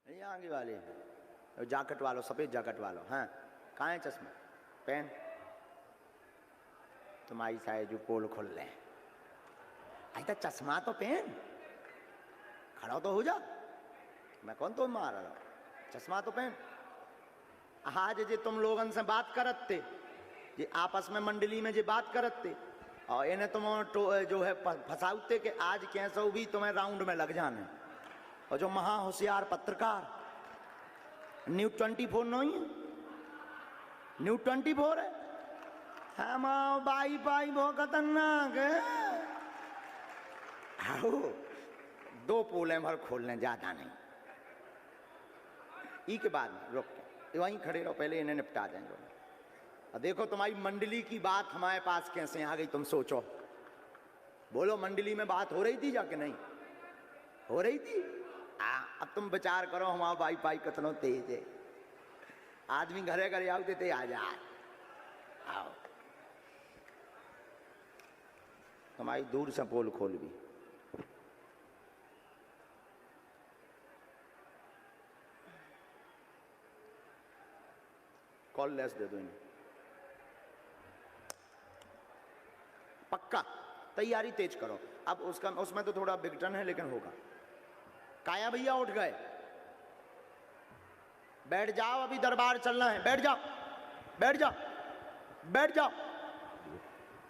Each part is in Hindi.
ये आगे वाले जैकेट वालों, सफेद जैकेट वालों, हाँ कहाँ है चश्मा? पेन तुम्हारी शायद जो पोल खोल रहे हैं। आई चश्मा तो पेन, खड़ा तो हो जा, मैं कौन तो मार रहा हूँ, चश्मा तो पेन। आज जे तुम लोगन से बात करत थे, ये आपस में मंडली में जे बात करत थे, और इन्हें तुम जो है फंसाउते कि आज कैसे भी तुम्हें राउंड में लग जाने। और जो महा होशियार पत्रकार न्यूज़ 24 नहीं है, न्यूज़ 24 है, हम बाई बाई बहुत खतरनाक है। आओ 2 पोलें भर खोलने, ज्यादा नहीं। ई के बाद में रुक के वहीं खड़े रहो, पहले इन्हें निपटा देंगे। और देखो तुम्हारी मंडली की बात हमारे पास कैसे आ गई, तुम सोचो। बोलो मंडली में बात हो रही थी जाके? नहीं हो रही थी। अब तुम विचार करो, हमारा भाई भाई कतनो तेज है, आदमी घरे घरे आओ देते आ जा, आओ तुम्हारी दूर से पोल खोल भी। कॉल लेस दे दो इन्हें, पक्का तैयारी तेज करो। अब उसमें तो थोड़ा विघटन है लेकिन होगा। काया भैया उठ गए, बैठ जाओ, अभी दरबार चलना है, बैठ जाओ बैठ जाओ बैठ जाओ।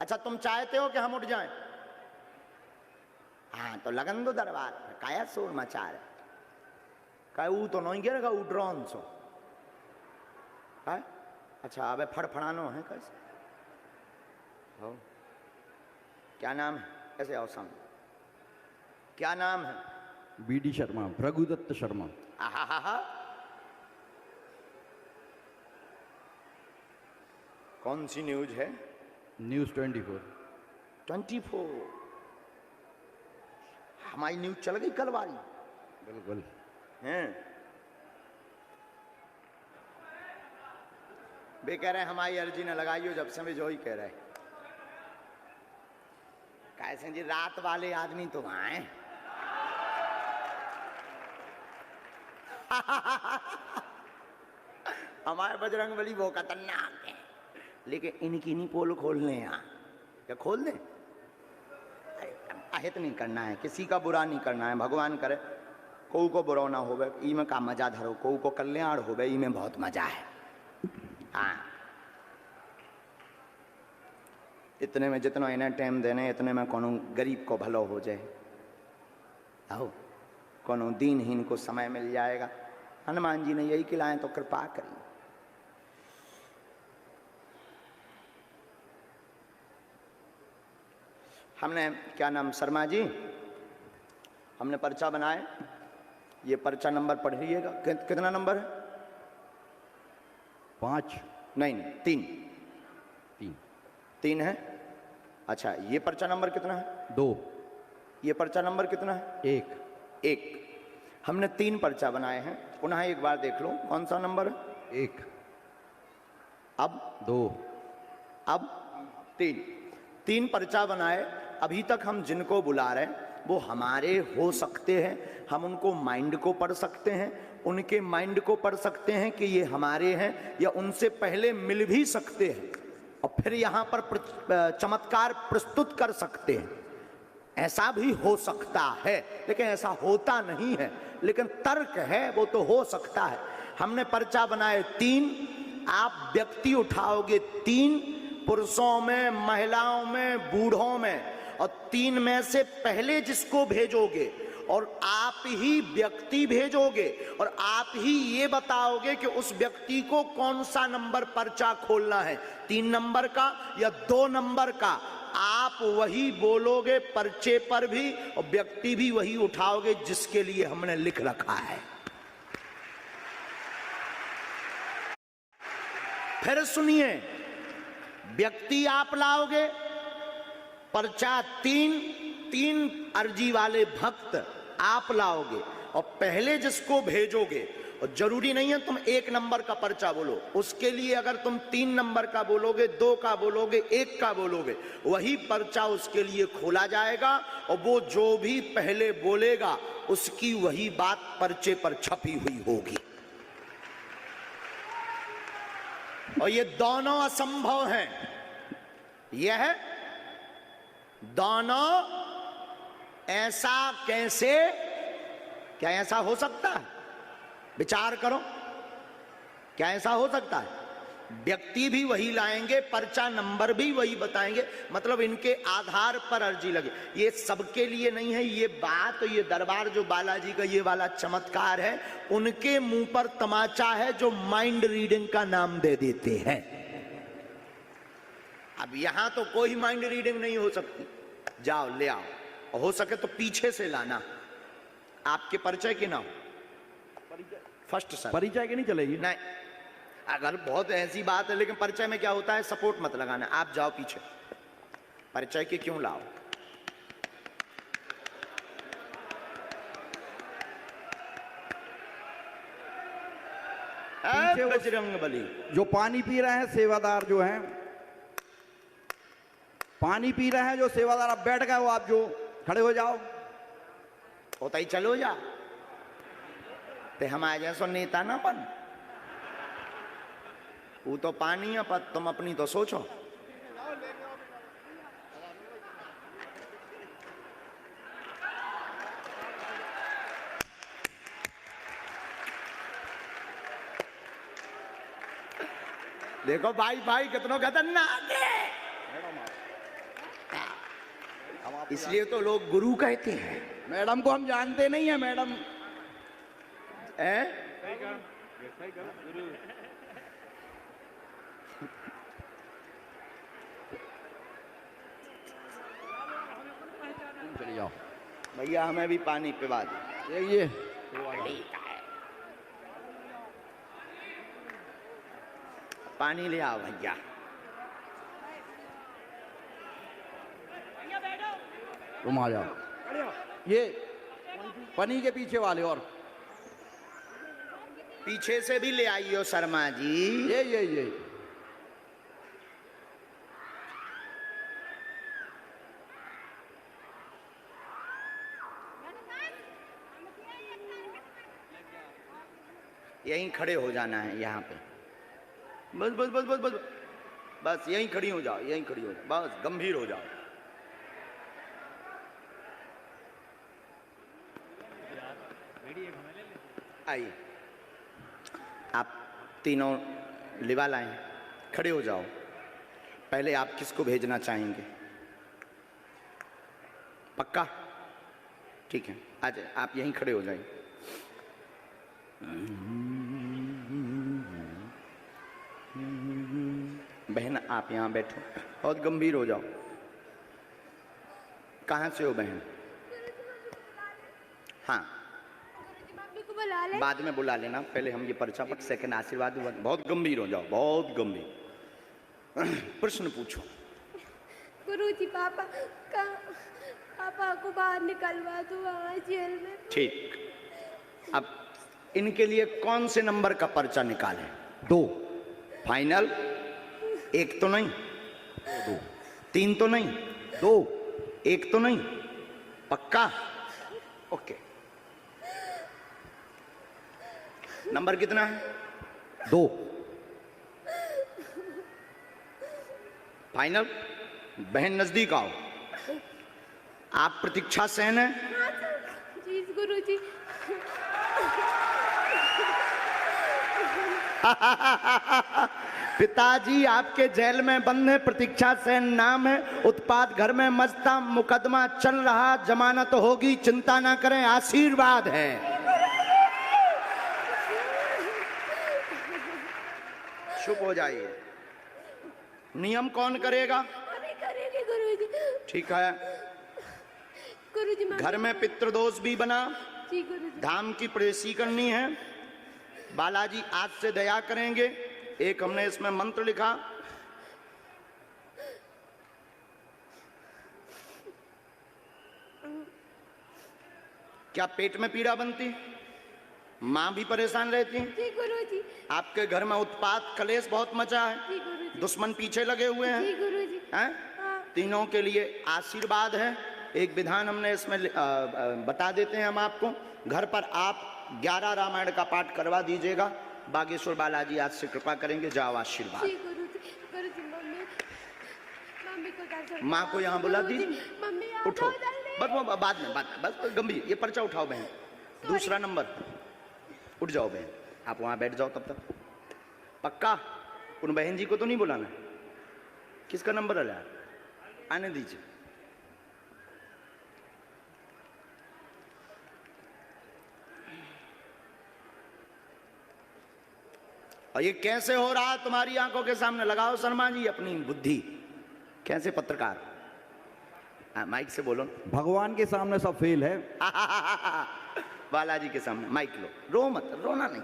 अच्छा तुम चाहते हो कि हम उठ जाएं? हाँ तो लगन दो दरबार, काया शोर मचा रहे, का वो तो नहीं गिरेगा, वो ड्रोन सो है। अच्छा अब फड़फड़ानो है कैसे हो? क्या नाम है? ऐसे आओ सामने, क्या नाम है? बीडी शर्मा, भृगुदत्त शर्मा। आहा, कौन सी न्यूज है? न्यूज़ 24। 24 हमारी न्यूज चल गई कल वाली। बिल्कुल हैं वे कह रहे हैं हमारी अर्जी न लगाइयो, जब से वे जो ही कह रहे हैं। कैसे जी रात वाले आदमी तो आए हमारे बजरंगबली वो खतरनाक है, लेकिन इनकी नहीं पोल खोलने यहाँ, क्या खोल दें? अहित नहीं करना है, किसी का बुरा नहीं करना है, भगवान करे कोई को बुरा ना होवे, ई में का मजा धरो, कोई को कल्याण होवे, ई में बहुत मजा है। हाँ इतने में जितना इन्हें टाइम देने, इतने में कोनो गरीब को भलो हो जाए, आओ कोनो दीनहीन को समय मिल जाएगा। हनुमान जी ने यही खिलाएं तो कृपा करी। हमने क्या नाम शर्मा जी, हमने पर्चा बनाए, ये पर्चा नंबर पढ़िएगा। कितना नंबर है? 5 नहीं 3 3 है। अच्छा ये पर्चा नंबर कितना है? 2। ये पर्चा नंबर कितना है? 1। हमने 3 पर्चा बनाए हैं, पुनः एक बार देख लो कौन सा नंबर है? 1, अब 2, अब 3 पर्चा बनाए। अभी तक हम जिनको बुला रहे हैं वो हमारे हो सकते हैं, हम उनको माइंड को पढ़ सकते हैं, उनके माइंड को पढ़ सकते हैं कि ये हमारे हैं, या उनसे पहले मिल भी सकते हैं और फिर यहाँ पर चमत्कार प्रस्तुत कर सकते हैं। ऐसा भी हो सकता है, लेकिन ऐसा होता नहीं है, लेकिन तर्क है वो तो हो सकता है। हमने पर्चा बनाए 3, आप व्यक्ति उठाओगे 3, पुरुषों में, महिलाओं में, बूढ़ों में, और 3 में से पहले जिसको भेजोगे और आप ही व्यक्ति भेजोगे और आप ही ये बताओगे कि उस व्यक्ति को कौन सा नंबर पर्चा खोलना है, 3 नंबर का या 2 नंबर का, आप वही बोलोगे पर्चे पर भी, और व्यक्ति भी वही उठाओगे जिसके लिए हमने लिख रखा है। फिर सुनिए, व्यक्ति आप लाओगे, पर्चा 3 अर्जी वाले भक्त आप लाओगे और पहले जिसको भेजोगे, और जरूरी नहीं है तुम 1 नंबर का पर्चा बोलो, उसके लिए अगर तुम 3 नंबर का बोलोगे, 2 का बोलोगे, 1 का बोलोगे, वही पर्चा उसके लिए खोला जाएगा और वो जो भी पहले बोलेगा उसकी वही बात पर्चे पर छपी हुई होगी। और ये दोनों असंभव हैं। यह दोनों ऐसा कैसे, क्या ऐसा हो सकता है? विचार करो, क्या ऐसा हो सकता है? व्यक्ति भी वही लाएंगे, पर्चा नंबर भी वही बताएंगे, मतलब इनके आधार पर अर्जी लगे। ये सबके लिए नहीं है ये बात, ये दरबार जो बालाजी का ये वाला चमत्कार है, उनके मुंह पर तमाचा है जो माइंड रीडिंग का नाम दे देते हैं। अब यहां तो कोई माइंड रीडिंग नहीं हो सकती। जाओ ले आओ, और हो सके तो पीछे से लाना, आपके परिचय के ना हो। फर्स्ट सर परिचय की नहीं चलेगी? नहीं, अगर बहुत ऐसी बात है, लेकिन परिचय में क्या होता है, सपोर्ट मत लगाना, आप जाओ पीछे। परिचय के क्यों लाओ? बजरंगबली जो पानी पी रहे हैं सेवादार जो हैं, पानी पी रहे हैं जो सेवादार, आप बैठ गए हो, आप जो खड़े हो जाओ। होता ही चलो जा, ते हम आ जैसो नेता ना बन, वो तो पानी है पर तुम अपनी तो सोचो। देखो भाई भाई कितनों खतरनाक है, इसलिए तो लोग गुरु कहते हैं। मैडम को हम जानते नहीं है मैडम। चलिए जाओ भैया, हमें भी पानी पिला दो। ये पानी ले आओ भैया। तुम आ जाओ, ये पनी के पीछे वाले, और पीछे से भी ले आइयो शर्मा जी। ये यहीं खड़े हो जाना है यहाँ पे, बस बस बस बस बस बस यहीं खड़ी हो जाओ, यहीं खड़ी हो जाओ, बस गंभीर हो जाओ। आइए, आप तीनों लिवा लाएं, खड़े हो जाओ। पहले आप किसको भेजना चाहेंगे? पक्का? ठीक है, आ जाए, आप यहीं खड़े हो जाइए। बहन आप यहाँ बैठो, बहुत गंभीर हो जाओ। कहाँ से हो बहन? हाँ, बाद में बुला लेना, पहले हम ये पर्चा पर सेकंड आशीर्वाद। बहुत गंभीर हो जाओ, बहुत गंभीर। प्रश्न पूछो। गुरुजी, पापा को बाहर निकलवा दो जेल में। ठीक, अब इनके लिए कौन से नंबर का पर्चा निकालें? 2 फाइनल? 1 तो नहीं, 2 3 तो नहीं, 2 1 तो नहीं, पक्का? ओके, नंबर कितना है? 2 फाइनल? बहन नजदीक आओ, आप प्रतीक्षा सेन है? जी गुरुजी। पिताजी आपके जेल में बंद है, प्रतीक्षा सेन नाम है, उत्पाद घर में मस्ता, मुकदमा चल रहा, जमानत होगी, चिंता ना करें, आशीर्वाद है। चुप हो जाइए। नियम कौन करेगा? करेंगे गुरुजी। ठीक है। गुरुजी, घर में पितृदोष भी बना, जी गुरुजी। धाम की प्रेसी करनी है, बालाजी आज से दया करेंगे। एक हमने इसमें मंत्र लिखा, क्या पेट में पीड़ा बनती? माँ भी परेशान रहती? जी गुरुजी। आपके घर में उत्पात कलेश बहुत मचा है? जी गुरुजी। दुश्मन पीछे लगे हुए हैं? जी गुरुजी। हैं? हाँ। तीनों के लिए आशीर्वाद है। एक विधान हमने इसमें बता देते हैं हम आपको। घर पर आप 11 रामायण का पाठ करवा दीजिएगा। बागेश्वर बालाजी आज से कृपा करेंगे। जाओ आशीर्वाद। जी गुरुजी। गुरुजी मम्मी मम्मी को दर्शन माँ को यहाँ बुला गुरुजी, दीजिए। मम्मी आ उठो, जाओ जल्दी। बस वो बाद में बस गंभीर ये पर्चा उठाओ बहन। दूसरा नंबर, उठ जाओ बहन, आप वहां बैठ जाओ तब तक। पक्का उन बहन जी को तो नहीं बुलाना? किसका नंबर है? आने दीजिए। और ये कैसे हो रहा तुम्हारी आंखों के सामने? लगाओ शर्मा जी अपनी बुद्धि। कैसे पत्रकार? माइक से बोलो। भगवान के सामने सब फेल है। बालाजी के सामने माइक लो। रो मत, रोना नहीं,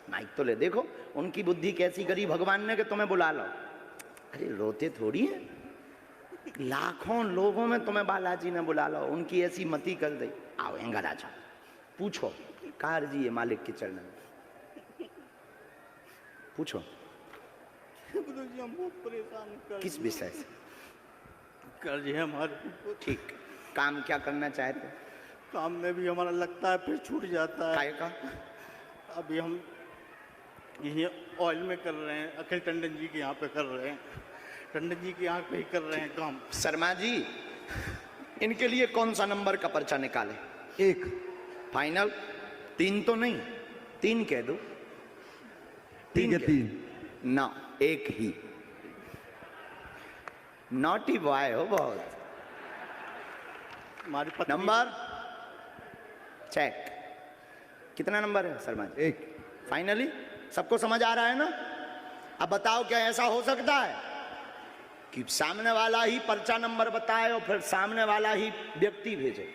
माइक तो ले। देखो उनकी बुद्धि कैसी करी भगवान ने कि तुम्हें बुला लो। अरे रोते थोड़ी है, लाखों लोगों में तुम्हें बालाजी ने बुला लो। उनकी ऐसी मति कर दी। आओ एंगा राजा, पूछो कार जी है मालिक के चरण में, पूछो गुरुजी हम बहुत परेशान कर किस विषय से? कर्ज है हमारे। ठीक, काम क्या करना चाहते? काम में भी हमारा लगता है फिर छूट जाता है। काय का? अभी हम यही ऑयल में कर रहे हैं, अखिल टंडन जी के यहाँ पे कर रहे हैं। टंडन जी के यहाँ पे ही कर रहे हैं काम। शर्मा जी इनके लिए कौन सा नंबर का पर्चा निकाले? 1 फाइनल? 3 तो नहीं, 3 कह दो। ठीक है, कह 3 दो। ना, 1 ही। नॉटी बॉय हो बहुत। हमारी पत्नी नंबर चेक। कितना नंबर है शर्मा जी? 1 फाइनली सबको समझ आ रहा है ना? अब बताओ क्या ऐसा हो सकता है कि सामने वाला ही पर्चा नंबर बताए और फिर सामने वाला ही व्यक्ति भेजे?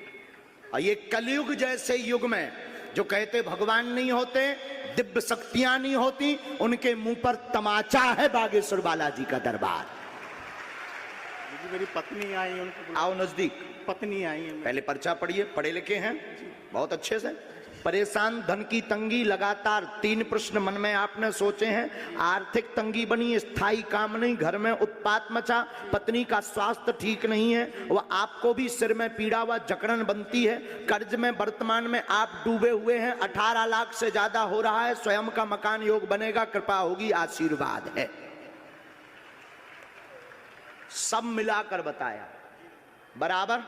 और ये कलयुग जैसे युग में जो कहते भगवान नहीं होते, दिव्य शक्तियां नहीं होती, उनके मुंह पर तमाचा है बागेश्वर बालाजी का दरबार। मेरी पत्नी आई, उनको आओ नजदीक। पत्नी आई है। पहले पर्चा पढ़िए, पढ़े लिखे हैं बहुत अच्छे से। परेशान, धन की तंगी लगातार, 3 प्रश्न मन में आपने सोचे हैं। आर्थिक तंगी बनी, स्थायी काम नहीं, घर में उत्पात मचा, पत्नी का स्वास्थ्य ठीक नहीं है, वह आपको भी सिर में पीड़ा व जकड़न बनती है, कर्ज में वर्तमान में आप डूबे हुए हैं, 18 लाख से ज्यादा हो रहा है, स्वयं का मकान योग बनेगा, कृपा होगी, आशीर्वाद है। सब मिलाकर बताया बराबर?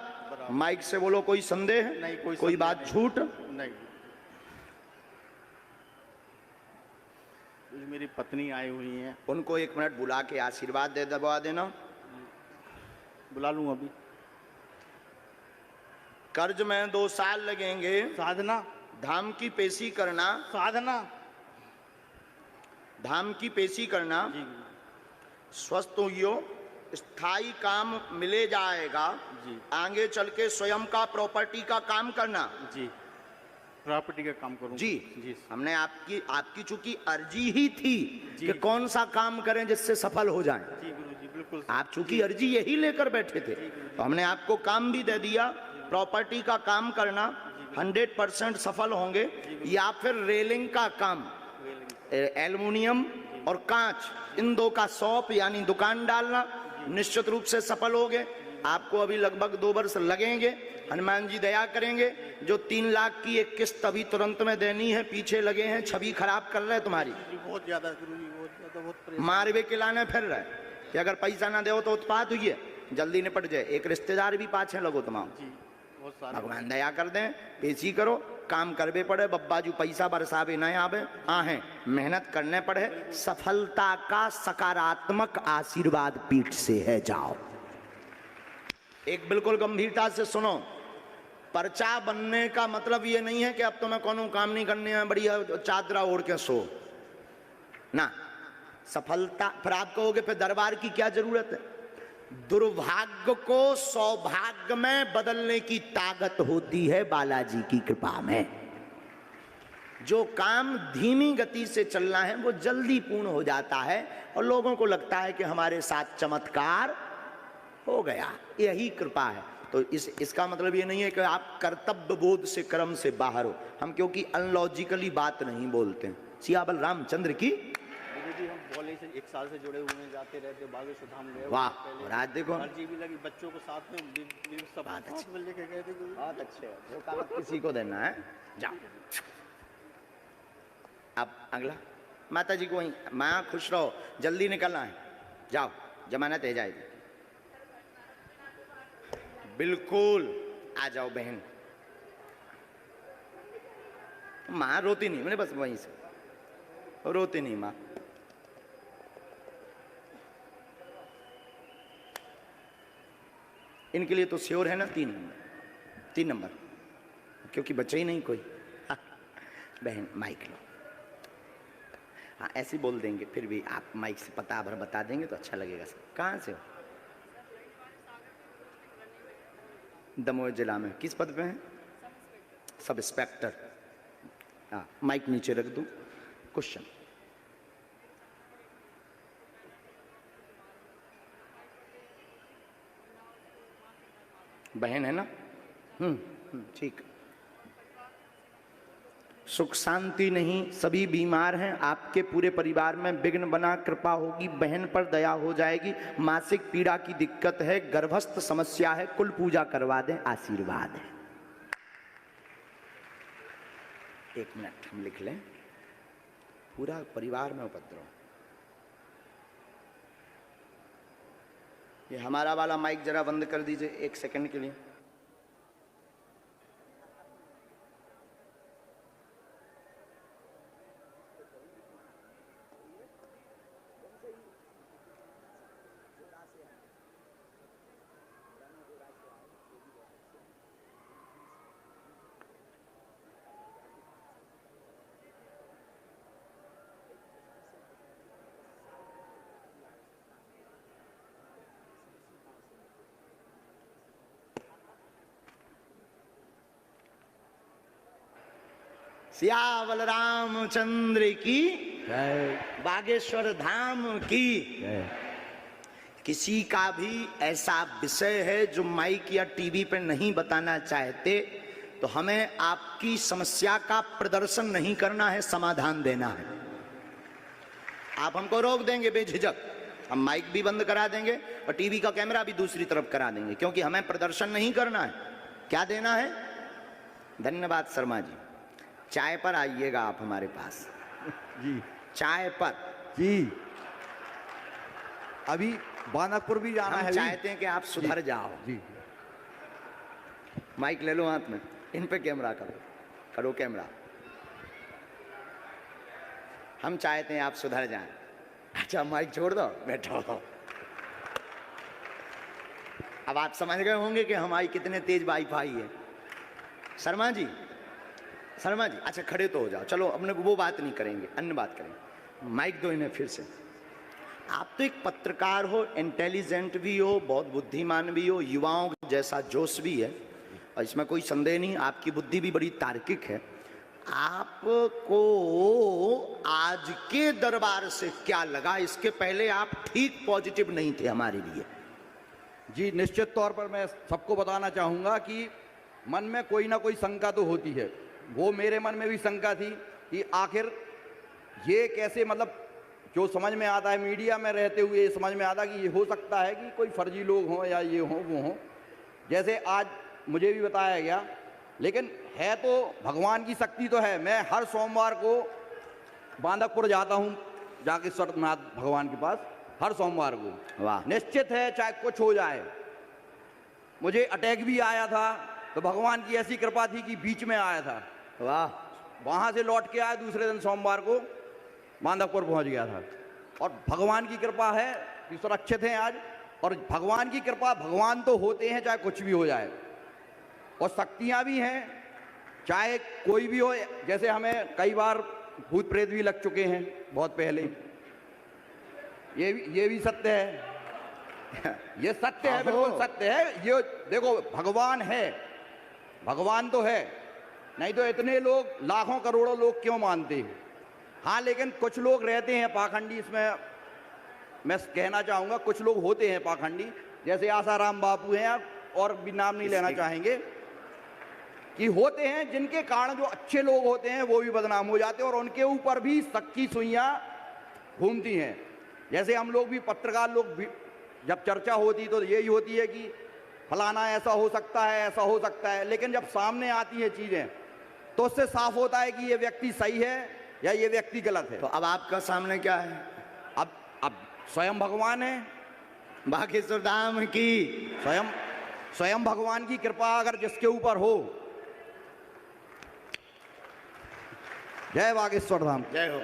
माइक से बोलो। कोई संदेह? नहीं, कोई बात झूठ नहीं। मेरी पत्नी आई हुई है, उनको 1 मिनट बुला के आशीर्वाद दे दबा देना। बुला लूं अभी? कर्ज में 2 साल लगेंगे। साधना, धाम की पेशी करना, साधना, धाम की पेशी करना, जी स्वस्थ हुई, स्थायी काम मिले जाएगा, जी। आगे चल के स्वयं का प्रॉपर्टी का काम करना। जी, प्रॉपर्टी का काम करूं जी, जी। हमने आपकी चूंकि अर्जी ही थी जी। कि कौन सा काम करें जिससे सफल हो जाएं। जी गुरुजी, बिल्कुल। आप चूंकि अर्जी यही लेकर बैठे थे तो हमने आपको काम भी दे दिया। प्रॉपर्टी का काम करना, 100% सफल होंगे। या फिर रेलिंग का काम, एल्युमिनियम और कांच, इन 2 का शॉप यानी दुकान डालना, निश्चित रूप से सफल होगे। आपको अभी लगभग 2 वर्ष लगेंगे। हनुमान जी दया करेंगे। जो 3 लाख की एक किस्त अभी तुरंत में देनी है, पीछे लगे हैं, छवि खराब कर रहे तुम्हारी। बहुत ज्यादा गुरुजी, बहुत ज्यादा, बहुत परेशान। मारवे खिलाने फिर रहे कि अगर पैसा ना दो तो उत्पात हुई है, जल्दी निपट जाए। एक रिश्तेदार भी पाछे लगो तमाम। जी, बहुत सारे। भगवान दया कर दें, पेशी करो, काम करवे पड़े, बब्बा जू पैसा बरसावे न आवे, आहे मेहनत करने पड़े। सफलता का सकारात्मक आशीर्वाद पीठ से है। जाओ। एक बिल्कुल गंभीरता से सुनो, पर्चा बनने का मतलब ये नहीं है कि अब तुम्हें कोनो काम नहीं करने है, बढ़िया चादरा ओढ़ के सो ना। सफलता फिर आप कहोगे फिर दरबार की क्या जरूरत है? दुर्भाग्य को सौभाग्य में बदलने की ताकत होती है बालाजी की कृपा में। जो काम धीमी गति से चलना है वो जल्दी पूर्ण हो जाता है और लोगों को लगता है कि हमारे साथ चमत्कार हो गया। यही कृपा है। तो तो इसका मतलब ये नहीं है कि आप कर्तव्य बोध से कर्म से बाहर हो। हम क्योंकि अनलॉजिकली बात नहीं बोलते हैं। सियाबल रामचंद्र की। जी हम बॉले से 1 साल से जुड़े हुए हैं, जाते रहते बागेश्वर धाम गए। वाह, और आज देखो एनर्जी भी लगी, बच्चों को साथ में सब साथ में लेके गए थे। बहुत अच्छे, वो कागज किसी को देना है। जाओ अब अगला, माता जी को वहीं, माँ खुश रहो, जल्दी निकलना है, जाओ जमानत है जाएगी। बिल्कुल आ जाओ बहन। माँ रोती नहीं, मैंने बस वहीं से रोती नहीं माँ। इनके लिए तो श्योर है ना 3 नंबर, क्योंकि बच्चे ही नहीं कोई। बहन माइक लो। हाँ ऐसे बोल देंगे, फिर भी आप माइक से पता भर बता देंगे तो अच्छा लगेगा। सब कहाँ से हो? दमोह जिला में। किस पद पे हैं? Sub inspector. हाँ माइक नीचे रख दूं। क्वेश्चन। बहन है ना? ठीक। सुख शांति नहीं, सभी बीमार हैं, आपके पूरे परिवार में विघ्न बना, कृपा होगी, बहन पर दया हो जाएगी। मासिक पीड़ा की दिक्कत है, गर्भस्थ समस्या है, कुल पूजा करवा दें, आशीर्वाद है। 1 मिनट हम लिख लें। पूरा परिवार में उपद्रव। ये हमारा वाला माइक जरा बंद कर दीजिए 1 सेकंड के लिए। सियावल रामचंद्र की जय। बागेश्वर धाम की। जय। किसी का भी ऐसा विषय है जो माइक या टीवी पर नहीं बताना चाहते, तो हमें आपकी समस्या का प्रदर्शन नहीं करना है, समाधान देना है। आप हमको रोक देंगे बेझिझक, हम माइक भी बंद करा देंगे और टीवी का कैमरा भी दूसरी तरफ करा देंगे, क्योंकि हमें प्रदर्शन नहीं करना है। क्या देना है? धन्यवाद शर्मा जी। चाय पर आइएगा आप हमारे पास जी। चाय पर जी। अभी बानकपुर भी जाना हम है। चाहते हैं कि आप सुधर जाओ। जी। माइक ले लो हाथ में, इन पे कैमरा करो कैमरा। हम चाहते हैं आप सुधर जाएं। अच्छा माइक छोड़ दो, बैठो। अब आप समझ गए होंगे कि हमारी कितने तेज वाईफाई है। शर्मा जी, अच्छा खड़े तो हो जाओ। चलो अपने वो बात नहीं करेंगे, अन्य बात करेंगे। माइक दो इन्हें फिर से। आप तो एक पत्रकार हो, इंटेलिजेंट भी हो, बहुत बुद्धिमान भी हो, युवाओं जैसा जोश भी है, और इसमें कोई संदेह नहीं, आपकी बुद्धि भी बड़ी तार्किक है। आपको आज के दरबार से क्या लगा? इसके पहले आप ठीक पॉजिटिव नहीं थे हमारे लिए। जी निश्चित तौर पर मैं सबको बताना चाहूँगा कि मन में कोई ना कोई शंका तो होती है। वो मेरे मन में भी शंका थी कि आखिर ये कैसे, मतलब जो समझ में आता है मीडिया में रहते हुए, ये समझ में आता कि ये हो सकता है कि कोई फर्जी लोग हों या ये हों वो हों, जैसे आज मुझे भी बताया गया। लेकिन है तो भगवान की शक्ति तो है। मैं हर सोमवार को बांदकपुर जाता हूँ, जाके सरनाथ भगवान के पास हर सोमवार को। वाह। निश्चित है चाहे कुछ हो जाए। मुझे अटैक भी आया था तो भगवान की ऐसी कृपा थी कि बीच में आया था। वाह। वहाँ से लौट के आया, दूसरे दिन सोमवार को बांदकपुर पहुँच गया था। और भगवान की कृपा है कि सुरक्षित हैं आज। और भगवान की कृपा, भगवान तो होते हैं चाहे कुछ भी हो जाए, और शक्तियाँ भी हैं चाहे कोई भी हो। जैसे हमें कई बार भूत प्रेत भी लग चुके हैं बहुत पहले। ये भी सत्य है। ये सत्य है, बिल्कुल सत्य है। ये देखो भगवान है, भगवान तो है, नहीं तो इतने लोग, लाखों करोड़ों लोग क्यों मानते हैं। हाँ लेकिन कुछ लोग रहते हैं पाखंडी, इसमें मैं कहना चाहूँगा कुछ लोग होते हैं पाखंडी, जैसे आसाराम बापू हैं और भी नाम नहीं लेना चाहेंगे, कि होते हैं जिनके कारण जो अच्छे लोग होते हैं वो भी बदनाम हो जाते हैं और उनके ऊपर भी शक की सुइयां घूमती हैं। जैसे हम लोग भी, पत्रकार लोग भी, जब चर्चा होती तो यही होती है कि फलाना ऐसा हो सकता है, ऐसा हो सकता है, लेकिन जब सामने आती है चीजें तो उससे साफ होता है कि ये व्यक्ति सही है या ये व्यक्ति गलत है। तो अब आपका सामने क्या है? अब स्वयं भगवान है, बागेश्वर धाम की स्वयं भगवान की कृपा अगर जिसके ऊपर हो। जय बागेश्वर धाम। जय हो।